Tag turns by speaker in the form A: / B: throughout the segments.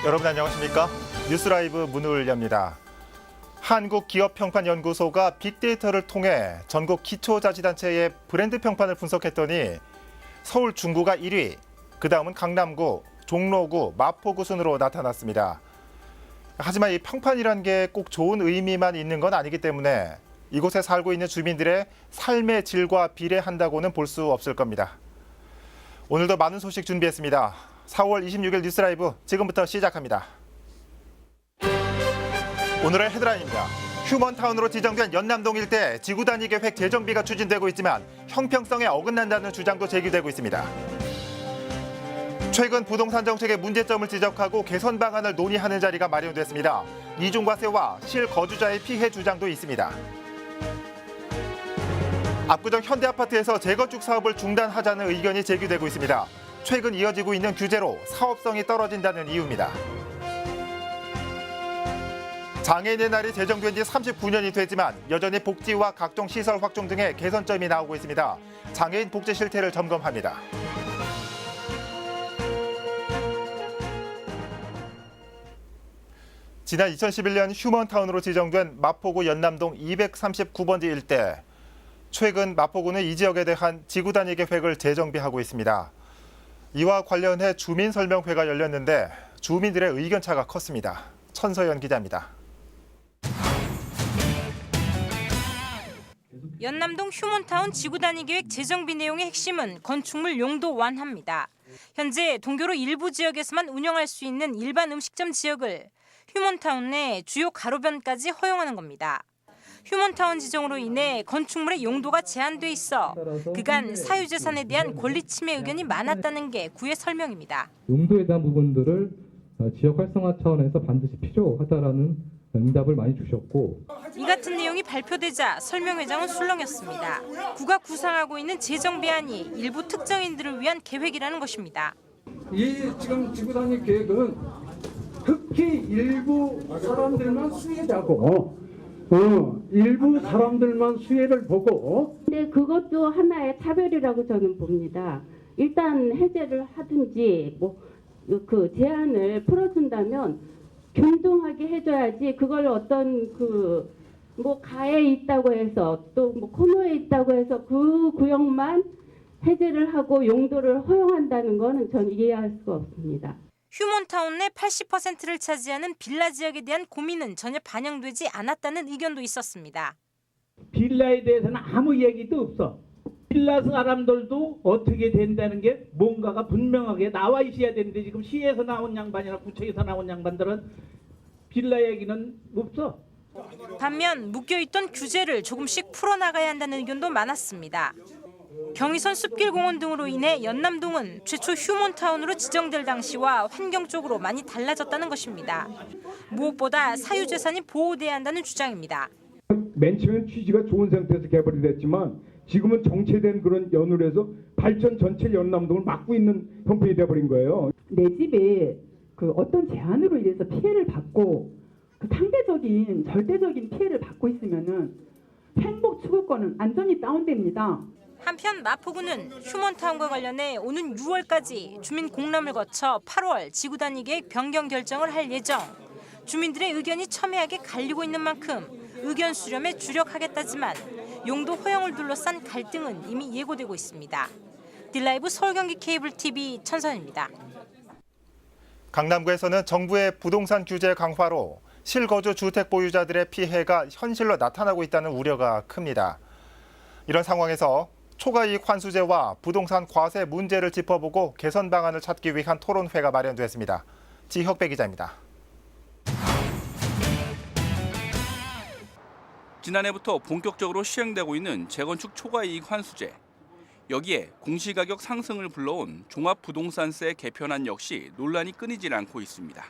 A: 여러분 안녕하십니까? 뉴스라이브 문을 엽니다. 한국기업평판연구소가 빅데이터를 통해 전국 기초자치단체의 브랜드 평판을 분석했더니 서울 중구가 1위, 그 다음은 강남구, 종로구, 마포구 순으로 나타났습니다. 하지만 이 평판이란 게 꼭 좋은 의미만 있는 건 아니기 때문에 이곳에 살고 있는 주민들의 삶의 질과 비례한다고는 볼 수 없을 겁니다. 오늘도 많은 소식 준비했습니다. 4월 26일 뉴스라이브 지금부터 시작합니다. 오늘의 헤드라인입니다. 휴먼타운으로 지정된 연남동 일대 지구단위 계획 재정비가 추진되고 있지만 형평성에 어긋난다는 주장도 제기되고 있습니다. 최근 부동산 정책의 문제점을 지적하고 개선 방안을 논의하는 자리가 마련됐습니다. 이중과세와 실거주자의 피해 주장도 있습니다. 압구정 현대아파트에서 재건축 사업을 중단하자는 의견이 제기되고 있습니다. 최근 이어지고 있는 규제로 사업성이 떨어진다는 이유입니다. 장애인의 날이 제정된 지 39년이 되지만 여전히 복지와 각종 시설 확충 등의 개선점이 나오고 있습니다. 장애인 복지 실태를 점검합니다. 지난 2011년 휴먼타운으로 지정된 마포구 연남동 239번지 일대. 최근 마포구는 이 지역에 대한 지구단위 계획을 재정비하고 있습니다. 이와 관련해 주민설명회가 열렸는데 주민들의 의견차가 컸습니다. 천서연 기자입니다.
B: 연남동 휴먼타운 지구단위 계획 재정비 내용의 핵심은 건축물 용도 완화입니다. 현재 동교로 일부 지역에서만 운영할 수 있는 일반 음식점 지역을 휴먼타운 내 주요 가로변까지 허용하는 겁니다. 휴먼타운 지정으로 인해 건축물의 용도가 제한돼 있어 그간 사유재산에 대한 권리 침해 의견이 많았다는 게 구의 설명입니다.
C: 용도에 대한 부분들을 지역 활성화 차원에서 반드시 필요하다라는 응답을 많이 주셨고,
B: 이 같은 내용이 발표되자 설명회장은 술렁였습니다. 구가 구상하고 있는 재정비안이 일부 특정인들을 위한 계획이라는 것입니다.
D: 이 지금 지구단위 계획은 특히 일부 사람들만 수혜자고 일부 사람들만 수혜를 보고.
E: 근데 그것도 하나의 차별이라고 저는 봅니다. 일단 해제를 하든지 그 제한을 풀어준다면 균등하게 해줘야지, 그걸 어떤 가에 있다고 해서 또 코너에 있다고 해서 그 구역만 해제를 하고 용도를 허용한다는 거는 전 이해할 수가 없습니다.
B: 휴먼타운 내 80%를 차지하는 빌라 지역에 대한 고민은 전혀 반영되지 않았다는 의견도 있었습니다.
F: 빌라에 대해서는 아무 얘기도 없어. 빌라 사람들도 어떻게 된다는 게 뭔가가 분명하게 나와 있어야 되는데 지금 시에서 나온 양반이나 구청에서 나온 양반들은 빌라 얘기는 없어.
B: 반면 묶여있던 규제를 조금씩 풀어나가야 한다는 의견도 많았습니다. 경의선 숲길공원 등으로 인해 연남동은 최초 휴먼타운으로 지정될 당시와 환경적으로 많이 달라졌다는 것입니다. 무엇보다 사유재산이 보호돼야 한다는 주장입니다.
D: 맨 처음엔 취지가 좋은 상태에서 개발이 됐지만 지금은 정체된 그런 연으로 발전 전체 연남동을 막고 있는 형편이 돼버린 거예요.
G: 내 집에 어떤 제한으로 인해서 피해를 받고 상대적인 절대적인 피해를 받고 있으면은 행복 추구권은 완전히 다운됩니다.
B: 한편 마포구는 휴먼타운과 관련해 오는 6월까지 주민 공람을 거쳐 8월 지구단위 계획 변경 결정을 할 예정. 주민들의 의견이 첨예하게 갈리고 있는 만큼 의견 수렴에 주력하겠다지만 용도 허용을 둘러싼 갈등은 이미 예고되고 있습니다. 딜라이브 서울 경기 케이블 TV 천선입니다.
A: 강남구에서는 정부의 부동산 규제 강화로 실거주 주택 보유자들의 피해가 현실로 나타나고 있다는 우려가 큽니다. 이런 상황에서 초과이익 환수제와 부동산 과세 문제를 짚어보고 개선 방안을 찾기 위한 토론회가 마련됐습니다. 지혁배 기자입니다.
H: 지난해부터 본격적으로 시행되고 있는 재건축 초과이익 환수제. 여기에 공시가격 상승을 불러온 종합부동산세 개편안 역시 논란이 끊이질 않고 있습니다.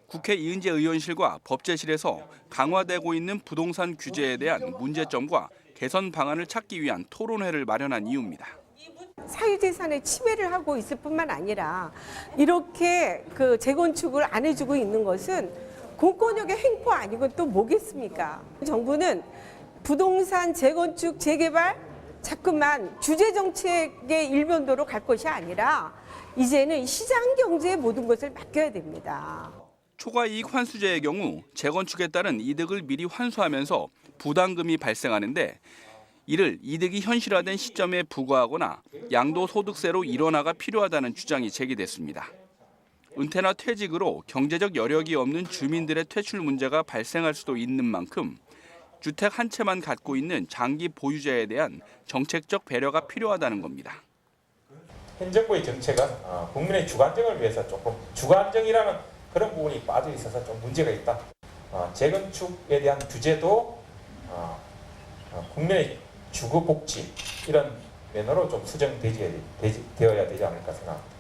H: 국회 이은재 의원실과 법제실에서 강화되고 있는 부동산 규제에 대한 문제점과 개선 방안을 찾기 위한 토론회를 마련한 이유입니다.
I: 사유재산에 침해를 하고 있을 뿐만 아니라 이렇게 재건축을 안 해주고 있는 것은 공권력의 횡포 아니고 또 뭐겠습니까? 정부는 부동산 재건축 재개발 자꾸만 규제 정책의 일변도로 갈 것이 아니라 이제는 시장 경제에 모든 것을 맡겨야 됩니다.
H: 초과이익 환수제의 경우 재건축에 따른 이득을 미리 환수하면서 부담금이 발생하는데 이를 이득이 현실화된 시점에 부과하거나 양도소득세로 일원화가 필요하다는 주장이 제기됐습니다. 은퇴나 퇴직으로 경제적 여력이 없는 주민들의 퇴출 문제가 발생할 수도 있는 만큼 주택 한 채만 갖고 있는 장기 보유자에 대한 정책적 배려가 필요하다는 겁니다.
J: 현 정부의 정책은 국민의 주관적을 위해서 조금 주관적이라는 그런 부분이 빠져 있어서 좀 문제가 있다. 재건축에 대한 규제도 국민의 주거 복지 이런 면으로 좀 수정되어야 되지 않을까 생각합니다.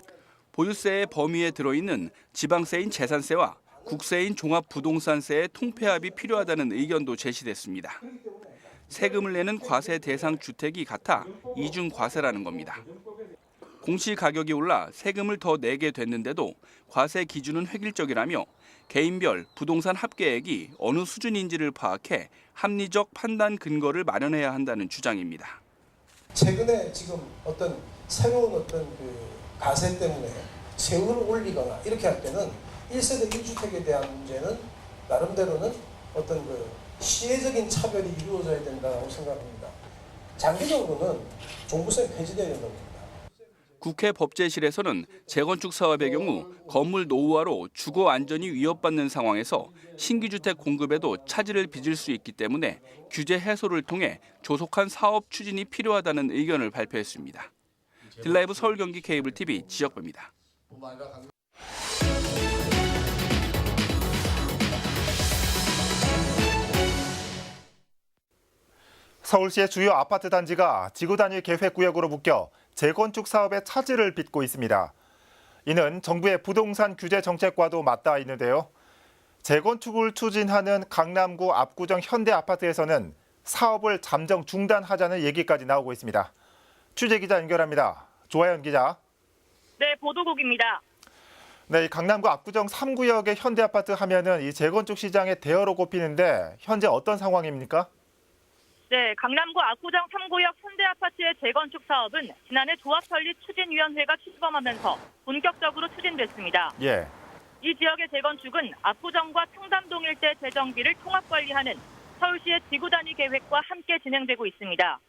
H: 보유세의 범위에 들어있는 지방세인 재산세와 국세인 종합부동산세의 통폐합이 필요하다는 의견도 제시됐습니다. 세금을 내는 과세 대상 주택이 같아 이중 과세라는 겁니다. 공시가격이 올라 세금을 더 내게 됐는데도 과세 기준은 획일적이라며 개인별 부동산 합계액이 어느 수준인지를 파악해 합리적 판단 근거를 마련해야 한다는 주장입니다.
K: 최근에 지금 어떤 새로운 어떤 가세 때문에 세율을 올리거나 이렇게 할 때는 1세대 1주택에 대한 문제는 나름대로는 어떤 시혜적인 차별이 이루어져야 된다고 생각합니다. 장기적으로는 종부세 폐지되어야 된다고 봅니다.
H: 국회 법제실에서는 재건축 사업의 경우 건물 노후화로 주거 안전이 위협받는 상황에서 신규 주택 공급에도 차질을 빚을 수 있기 때문에 규제 해소를 통해 조속한 사업 추진이 필요하다는 의견을 발표했습니다. 딜라이브 서울 경기 케이블 TV 지역부입니다.
A: 서울시의 주요 아파트 단지가 지구 단위 계획 구역으로 묶여 재건축 사업에 차질을 빚고 있습니다. 이는 정부의 부동산 규제 정책과도 맞닿아 있는데요. 재건축을 추진하는 강남구 압구정 현대아파트에서는 사업을 잠정 중단하자는 얘기까지 나오고 있습니다. 취재기자 연결합니다. 조아연 기자.
L: 네, 보도국입니다.
A: 네, 강남구 압구정 3구역의 현대아파트 하면은 이 재건축 시장의 대어로 꼽히는데 현재 어떤 상황입니까?
L: 네, 강남구 압구정 3구역 현대아파트의 재건축 사업은 지난해 조합설립추진위원회가 출범하면서 본격적으로 추진됐습니다.
A: 예.
L: 이 지역의 재건축은 압구정과 청담동 일대 재정비를 통합관리하는 서울시의 지구단위 계획과 함께 진행되고 있습니다.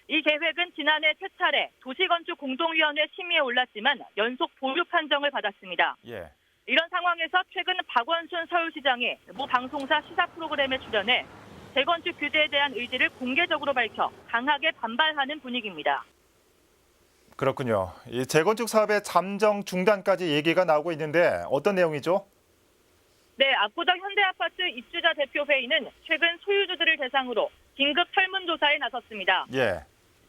L: 이 계획은 지난해 세 차례 도시건축공동위원회 심의에 올랐지만 연속 보류 판정을 받았습니다.
A: 예.
L: 이런 상황에서 최근 박원순 서울시장이 모 방송사 시사 프로그램에 출연해 재건축 규제에 대한 의지를 공개적으로 밝혀 강하게 반발하는 분위기입니다.
A: 그렇군요. 이 재건축 사업의 잠정 중단까지 얘기가 나오고 있는데 어떤 내용이죠?
L: 네, 압구정 현대아파트 입주자 대표회의는 최근 소유주들을 대상으로 긴급 설문조사에 나섰습니다.
A: 예.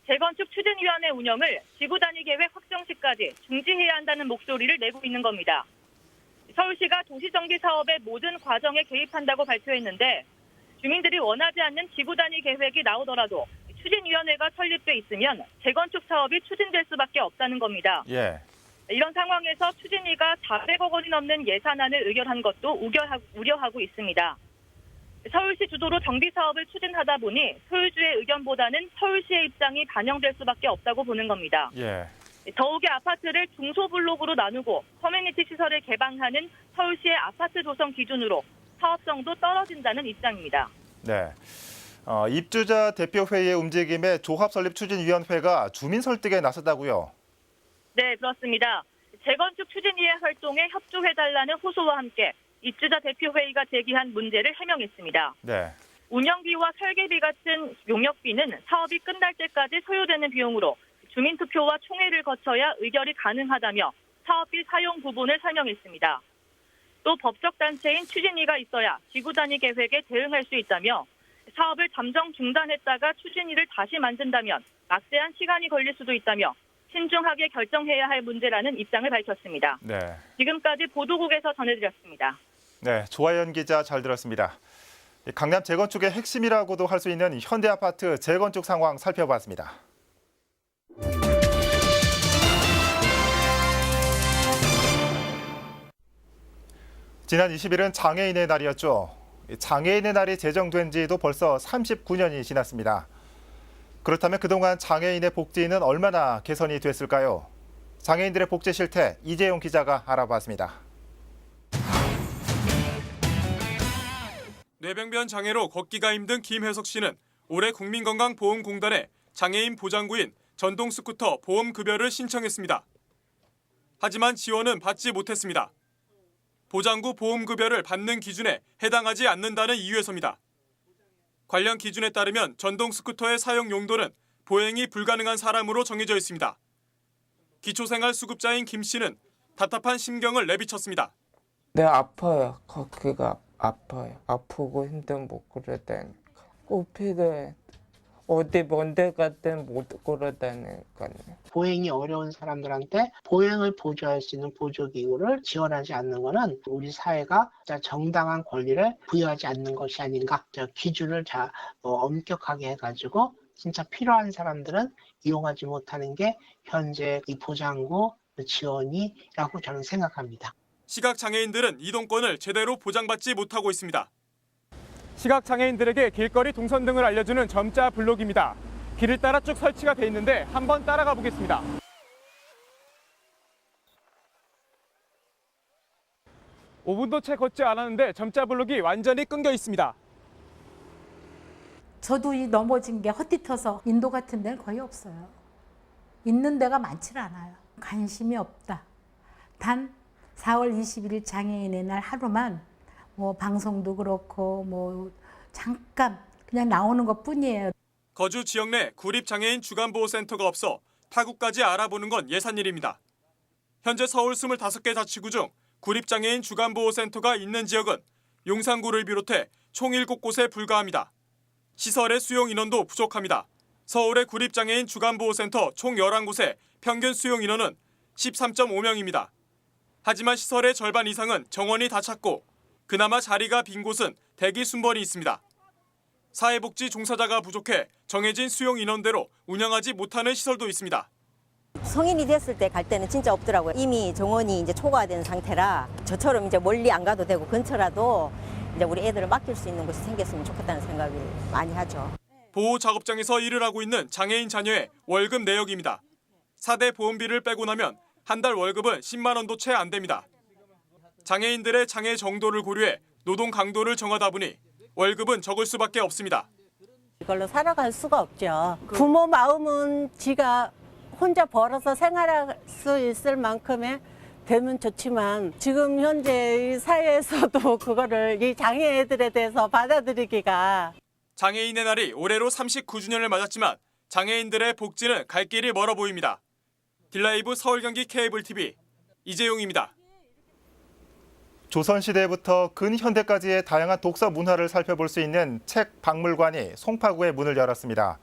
L: 재건축 추진위원회 운영을 지구단위 계획 확정 시까지 중지해야 한다는 목소리를 내고 있는 겁니다. 서울시가 도시정비 사업의 모든 과정에 개입한다고 발표했는데 주민들이 원하지 않는 지구단위 계획이 나오더라도 추진위원회가 설립돼 있으면 재건축 사업이 추진될 수밖에 없다는 겁니다.
A: 예.
L: 이런 상황에서 추진위가 400억 원이 넘는 예산안을 의결한 것도 우려하고 있습니다. 서울시 주도로 정비 사업을 추진하다 보니 소유주의 의견보다는 서울시의 입장이 반영될 수밖에 없다고 보는 겁니다.
A: 예.
L: 더욱이 아파트를 중소블록으로 나누고 커뮤니티 시설을 개방하는 서울시의 아파트 조성 기준으로 사업성도 떨어진다는 입장입니다.
A: 네. 입주자 대표회의의 움직임에 조합설립추진위원회가 주민 설득에 나섰다고요?
L: 네, 그렇습니다. 재건축 추진위의 활동에 협조해달라는 호소와 함께 입주자 대표회의가 제기한 문제를 해명했습니다.
A: 네.
L: 운영비와 설계비 같은 용역비는 사업이 끝날 때까지 소요되는 비용으로 주민투표와 총회를 거쳐야 의결이 가능하다며 사업비 사용 부분을 설명했습니다. 또 법적 단체인 추진위가 있어야 지구단위 계획에 대응할 수 있다며 사업을 잠정 중단했다가 추진위를 다시 만든다면 막대한 시간이 걸릴 수도 있다며 신중하게 결정해야 할 문제라는 입장을 밝혔습니다.
A: 네.
L: 지금까지 보도국에서 전해드렸습니다.
A: 네, 조아연 기자 잘 들었습니다. 강남 재건축의 핵심이라고도 할 수 있는 현대아파트 재건축 상황 살펴봤습니다. 지난 20일은 장애인의 날이었죠. 장애인의 날이 제정된 지도 벌써 39년이 지났습니다. 그렇다면 그동안 장애인의 복지는 얼마나 개선이 됐을까요? 장애인들의 복지 실태 이재용 기자가 알아봤습니다.
M: 뇌병변 장애로 걷기가 힘든 김혜석 씨는 올해 국민건강보험공단에 장애인 보장구인 전동스쿠터 보험급여를 신청했습니다. 하지만 지원은 받지 못했습니다. 보장구 보험급여를 받는 기준에 해당하지 않는다는 이유에서입니다. 관련 기준에 따르면 전동스쿠터의 사용 용도는 보행이 불가능한 사람으로 정해져 있습니다. 기초생활수급자인 김 씨는 답답한 심경을 내비쳤습니다.
N: 네, 아파요. 걷기가 아파요. 아프고 힘든 못 걸어다니까. 꽃피도 어디 먼 데 갔든 못 걸어다니까요.
O: 보행이 어려운 사람들한테 보행을 보조할 수 있는 보조기구를 지원하지 않는 것은 우리 사회가 정당한 권리를 부여하지 않는 것이 아닌가. 기준을 엄격하게 해가지고 진짜 필요한 사람들은 이용하지 못하는 게 현재 이 보장구 지원이라고 저는 생각합니다.
M: 시각장애인들은 이동권을 제대로 보장받지 못하고 있습니다. 시각장애인들에게 길거리 동선 등을 알려주는 점자 블록입니다. 길을 따라 쭉 설치가 돼 있는데 한번 따라가 보겠습니다. (5분도) 채 걷지 않았는데 점자 블록이 완전히 끊겨 있습니다.
P: 저도 이 넘어진 게 헛디뎌서 인도 같은 데는 거의 없어요. 있는 데가 많지 않아요. 관심이 없다. 단 4월 21일 장애인의 날 하루만 뭐 방송도 그렇고 잠깐 그냥 나오는 것뿐이에요.
M: 거주 지역 내 구립장애인 주간보호센터가 없어 타구까지 알아보는 건 예산일입니다. 현재 서울 25개 자치구 중 구립장애인 주간보호센터가 있는 지역은 용산구를 비롯해 총 7곳에 불과합니다. 시설의 수용 인원도 부족합니다. 서울의 구립장애인 주간보호센터 총 11곳의 평균 수용 인원은 13.5명입니다. 하지만 시설의 절반 이상은 정원이 다 찼고 그나마 자리가 빈 곳은 대기 순번이 있습니다. 사회복지 종사자가 부족해 정해진 수용 인원대로 운영하지 못하는 시설도 있습니다.
Q: 성인이 됐을 때 갈 때는 진짜 없더라고요. 이미 정원이 이제 초과된 상태라 저처럼 이제 멀리 안 가도 되고 근처라도 이제 우리 애들을 맡길 수 있는 곳이 생겼으면 좋겠다는 생각을 많이 하죠.
M: 보호 작업장에서 일을 하고 있는 장애인 자녀의 월급 내역입니다. 4대 보험비를 빼고 나면 한 달 월급은 10만 원도 채 안 됩니다. 장애인들의 장애 정도를 고려해 노동 강도를 정하다 보니 월급은 적을 수밖에 없습니다.
Q: 이걸로 살아갈 수가 없죠. 부모 마음은 지가 혼자 벌어서 생활할 수 있을 만큼의 되면 좋지만 지금 현재 이 사회에서도 그거를 이 장애애들에 대해서 받아들이기가.
M: 장애인의 날이 올해로 39주년을 맞았지만 장애인들의 복지는 갈 길이 멀어 보입니다. 딜라이브 서울 경기 케이블 TV 이재용입니다.
A: 조선시대부터 근현대까지의 다양한 독서 문화를 살펴볼 수 있는 책 박물관이 송파구에 문을 열었습니다.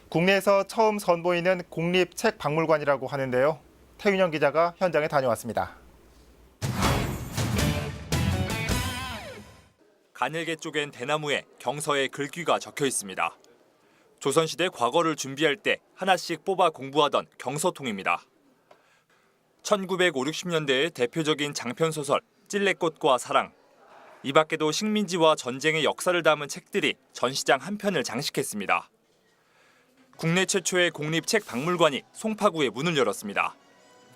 A: 국내에서 처음 선보이는 국립책박물관이라고 하는데요. 태윤영 기자가 현장에 다녀왔습니다.
R: 가늘게 쪼갠 대나무에 경서의 글귀가 적혀 있습니다. 조선시대 과거를 준비할 때 하나씩 뽑아 공부하던 경서통입니다. 1950, 60년대의 대표적인 장편소설 찔레꽃과 사랑. 이 밖에도 식민지와 전쟁의 역사를 담은 책들이 전시장 한편을 장식했습니다. 국내 최초의 공립책 박물관이 송파구에 문을 열었습니다.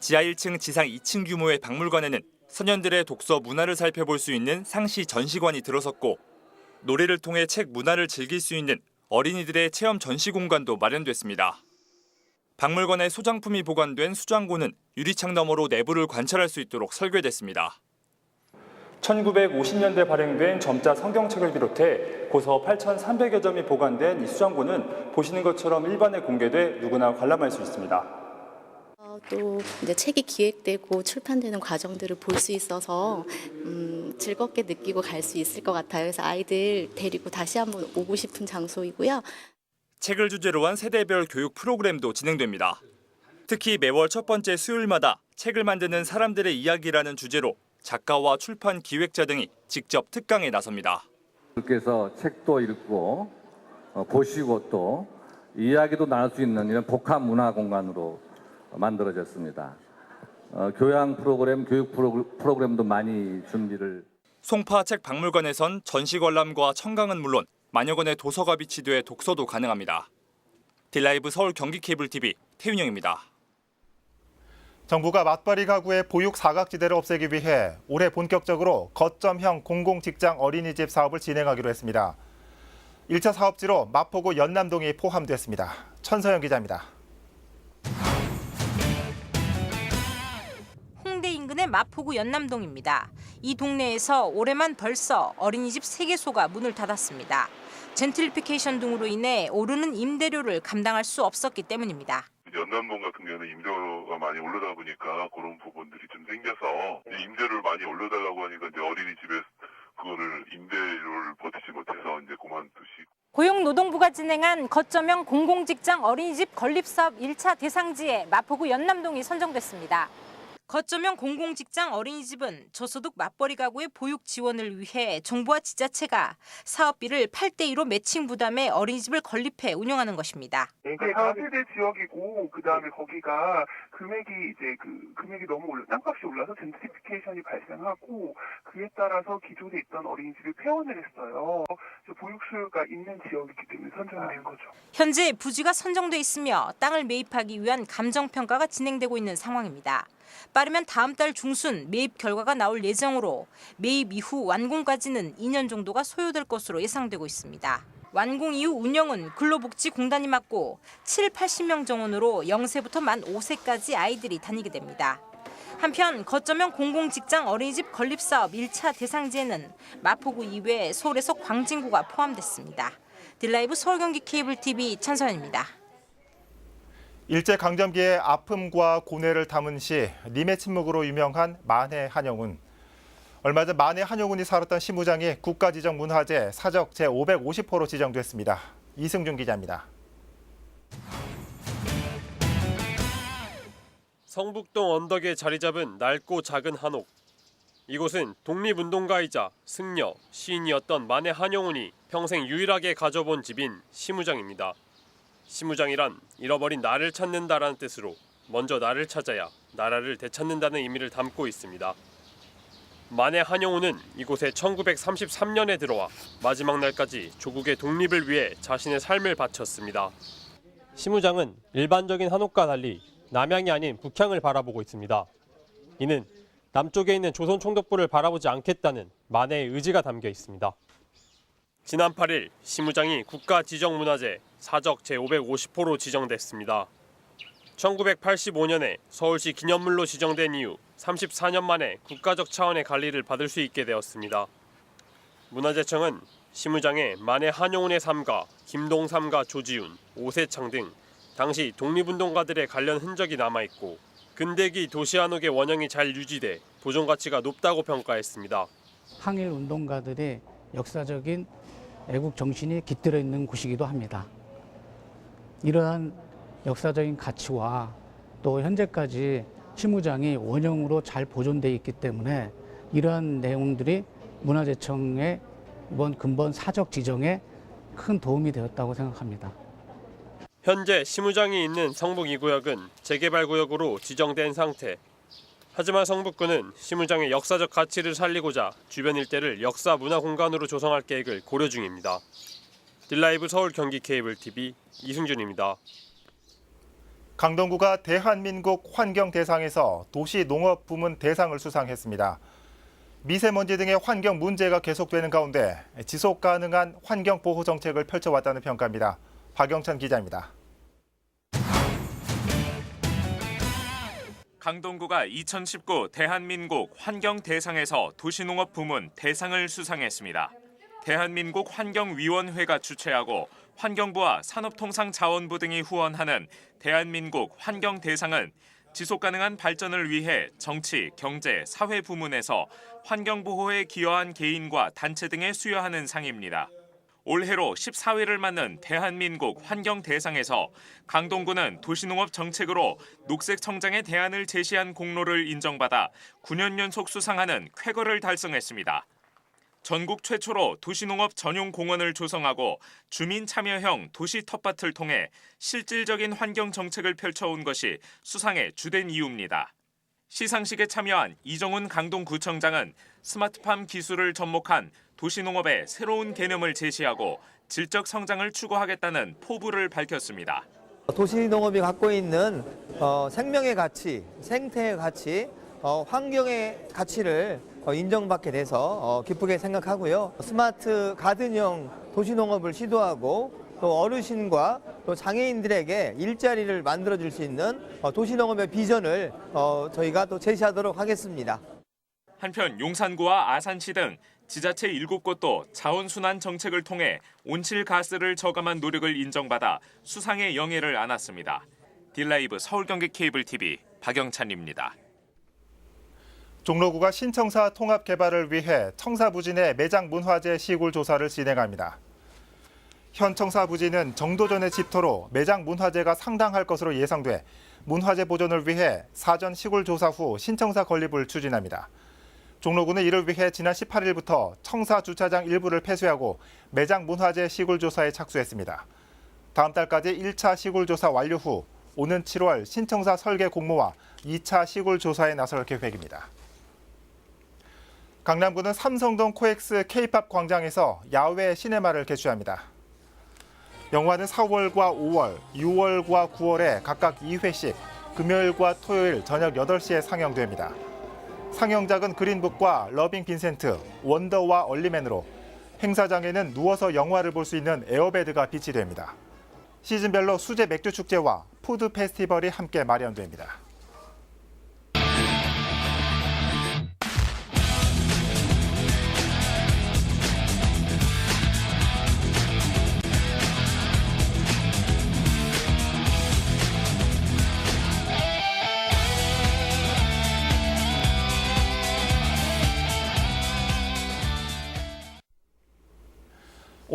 R: 지하 1층, 지상 2층 규모의 박물관에는 소년들의 독서 문화를 살펴볼 수 있는 상시 전시관이 들어섰고 놀이를 통해 책 문화를 즐길 수 있는 어린이들의 체험 전시 공간도 마련됐습니다. 박물관에 소장품이 보관된 수장고는 유리창 너머로 내부를 관찰할 수 있도록 설계됐습니다. 1950년대 발행된 점자 성경책을 비롯해 고서 8,300여 점이 보관된 이 수장고는 보시는 것처럼 일반에 공개돼 누구나 관람할 수 있습니다.
S: 또 이제 책이 기획되고 출판되는 과정들을 볼 수 있어서 즐겁게 느끼고 갈 수 있을 것 같아요. 그래서 아이들 데리고 다시 한번 오고 싶은 장소이고요.
R: 책을 주제로 한 세대별 교육 프로그램도 진행됩니다. 특히 매월 첫 번째 수요일마다 책을 만드는 사람들의 이야기라는 주제로 작가와 출판 기획자 등이 직접 특강에 나섭니다.
T: 그래서 책도 읽고 보시고 또 이야기도 나눌 수 있는 이런 복합 문화 공간으로 만들어졌습니다. 교양 프로그램, 교육 프로그램도 많이 준비를.
R: 송파 책 박물관에선 전시 관람과 청강은 물론 만여 건의 도서가 비치돼 독서도 가능합니다. 딜라이브 서울 경기 케이블 TV 태윤영입니다.
A: 정부가 맞벌이 가구의 보육 사각지대를 없애기 위해 올해 본격적으로 거점형 공공직장 어린이집 사업을 진행하기로 했습니다. 1차 사업지로 마포구 연남동이 포함됐습니다. 천서영 기자입니다.
B: 홍대 인근의 마포구 연남동입니다. 이 동네에서 올해만 벌써 어린이집 3개소가 문을 닫았습니다. 젠틀리피케이션 등으로 인해 오르는 임대료를 감당할 수 없었기 때문입니다.
U: 연남동 같은 경우는 임대료가 많이 올라다 보니까 그런 부분들이 좀 생겨서 임대료를 많이 올려달라고 하니까 이제 어린이집에 그거를 임대료를 버티지 못해서 이제 그만두시고.
B: 고용노동부가 진행한 거점형 공공직장 어린이집 건립사업 1차 대상지에 마포구 연남동이 선정됐습니다. 거점형 공공직장 어린이집은 저소득 맞벌이 가구의 보육 지원을 위해 정부와 지자체가 사업비를 8대2로 매칭 부담해 어린이집을 건립해 운영하는 것입니다.
V: 그러니까 4세대 지역이고 그다음에 거기가 금액이 너무 땅값이 올라서 젠트리피케이션이 발생하고 그에 따라서 기존에 있던 어린이집이 폐원을 했어요. 보육 수요가 있는 지역이기 때문에 선정이 된 거죠.
B: 현재 부지가 선정돼 있으며 땅을 매입하기 위한 감정평가가 진행되고 있는 상황입니다. 빠르면 다음 달 중순 매입 결과가 나올 예정으로 매입 이후 완공까지는 2년 정도가 소요될 것으로 예상되고 있습니다. 완공 이후 운영은 근로복지공단이 맡고 80명 정원으로 0세부터 만 5세까지 아이들이 다니게 됩니다. 한편 거점형 공공직장 어린이집 건립사업 1차 대상지에는 마포구 이외 서울에서 광진구가 포함됐습니다. 딜라이브 서울경기 케이블TV 천선입니다.
A: 일제강점기의 아픔과 고뇌를 담은 시 님의 침묵으로 유명한 만해 한영운. 얼마 전 만해 한영운이 살았던 시무장이 국가지정문화재 사적 제550호로 지정됐습니다. 이승준 기자입니다.
M: 성북동 언덕에 자리 잡은 낡고 작은 한옥. 이곳은 독립운동가이자 승려, 시인이었던 만해 한영운이 평생 유일하게 가져본 집인 시무장입니다. 시무장이란 잃어버린 나를 찾는다라는 뜻으로 먼저 나를 찾아야 나라를 되찾는다는 의미를 담고 있습니다. 만해 한영운은 이곳에 1933년에 들어와 마지막 날까지 조국의 독립을 위해 자신의 삶을 바쳤습니다. 시무장은 일반적인 한옥과 달리 남향이 아닌 북향을 바라보고 있습니다. 이는 남쪽에 있는 조선 총독부를 바라보지 않겠다는 만해의 의지가 담겨 있습니다. 지난 8일 시무장이 국가지정문화재 사적 제550호로 지정됐습니다. 1985년에 서울시 기념물로 지정된 이후 34년 만에 국가적 차원의 관리를 받을 수 있게 되었습니다. 문화재청은 시무장의 만해 한영운의 삶과 김동삼과 조지훈, 오세창 등 당시 독립운동가들의 관련 흔적이 남아있고 근대기 도시한옥의 원형이 잘 유지돼 보존 가치가 높다고 평가했습니다.
W: 항일 운동가들의 역사적인 애국 정신이 깃들어 있는 곳이기도 합니다. 이러한 역사적인 가치와 또 현재까지 시무장이 원형으로 잘 보존되어 있기 때문에 이러한 내용들이 문화재청의 이번 근본 사적 지정에 큰 도움이 되었다고 생각합니다.
M: 현재 시무장이 있는 성북 2구역은 재개발구역으로 지정된 상태. 하지만 성북구는 시무장의 역사적 가치를 살리고자 주변 일대를 역사 문화 공간으로 조성할 계획을 고려 중입니다. 딜라이브 서울 경기 케이블 TV 이승준입니다.
A: 강동구가 대한민국 환경대상에서 도시농업 부문 대상을 수상했습니다. 미세먼지 등의 환경 문제가 계속되는 가운데 지속 가능한 환경 보호 정책을 펼쳐왔다는 평가입니다. 박영찬 기자입니다.
X: 강동구가 2019 대한민국 환경대상에서 도시농업 부문 대상을 수상했습니다. 대한민국 환경위원회가 주최하고 환경부와 산업통상자원부 등이 후원하는 대한민국 환경대상은 지속가능한 발전을 위해 정치, 경제, 사회 부문에서 환경보호에 기여한 개인과 단체 등에 수여하는 상입니다. 올해로 14회를 맞는 대한민국 환경대상에서 강동구는 도시농업 정책으로 녹색 성장의 대안을 제시한 공로를 인정받아 9년 연속 수상하는 쾌거를 달성했습니다. 전국 최초로 도시농업 전용 공원을 조성하고 주민 참여형 도시 텃밭을 통해 실질적인 환경 정책을 펼쳐온 것이 수상의 주된 이유입니다. 시상식에 참여한 이정훈 강동구청장은 스마트팜 기술을 접목한 도시농업의 새로운 개념을 제시하고 질적 성장을 추구하겠다는 포부를 밝혔습니다.
C: 도시농업이 갖고 있는 생명의 가치, 생태의 가치, 환경의 가치를 인정받게 돼서 기쁘게 생각하고요. 스마트 가든형 도시농업을 시도하고 또 어르신과 또 장애인들에게 일자리를 만들어줄 수 있는 도시농업의 비전을 저희가 또 제시하도록 하겠습니다.
X: 한편 용산구와 아산시 등 지자체 7곳도 자원순환 정책을 통해 온실가스를 저감한 노력을 인정받아 수상의 영예를 안았습니다. 딜라이브 서울경기 케이블TV 박영찬입니다.
A: 종로구가 신청사 통합 개발을 위해 청사 부진의 매장 문화재 시굴 조사를 진행합니다. 현 청사 부지는 정도전의 집터로 매장 문화재가 상당할 것으로 예상돼 문화재 보존을 위해 사전 시굴 조사 후 신청사 건립을 추진합니다. 종로구는 이를 위해 지난 18일부터 청사 주차장 일부를 폐쇄하고 매장 문화재 시굴 조사에 착수했습니다. 다음 달까지 1차 시굴 조사 완료 후 오는 7월 신청사 설계 공모와 2차 시굴 조사에 나설 계획입니다. 강남구는 삼성동 코엑스 K-팝 광장에서 야외 시네마를 개최합니다. 영화는 4월과 5월, 6월과 9월에 각각 2회씩 금요일과 토요일 저녁 8시에 상영됩니다. 상영작은 그린북과 러빙 빈센트, 원더와 얼리맨으로 행사장에는 누워서 영화를 볼 수 있는 에어베드가 비치됩니다. 시즌별로 수제 맥주 축제와 푸드 페스티벌이 함께 마련됩니다.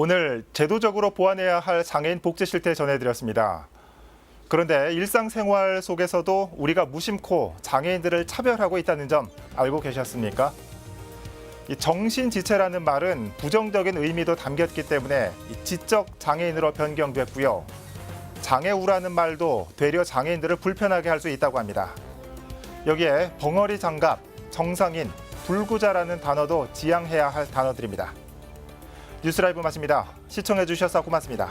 A: 오늘 제도적으로 보완해야 할 장애인 복지 실태 전해드렸습니다. 그런데 일상생활 속에서도 우리가 무심코 장애인들을 차별하고 있다는 점 알고 계셨습니까? 이 정신지체라는 말은 부정적인 의미도 담겼기 때문에 지적 장애인으로 변경됐고요. 장애우라는 말도 되려 장애인들을 불편하게 할 수 있다고 합니다. 여기에 벙어리 장갑, 정상인, 불구자라는 단어도 지양해야 할 단어들입니다. 뉴스라이브 마칩니다. 시청해 주셔서 고맙습니다.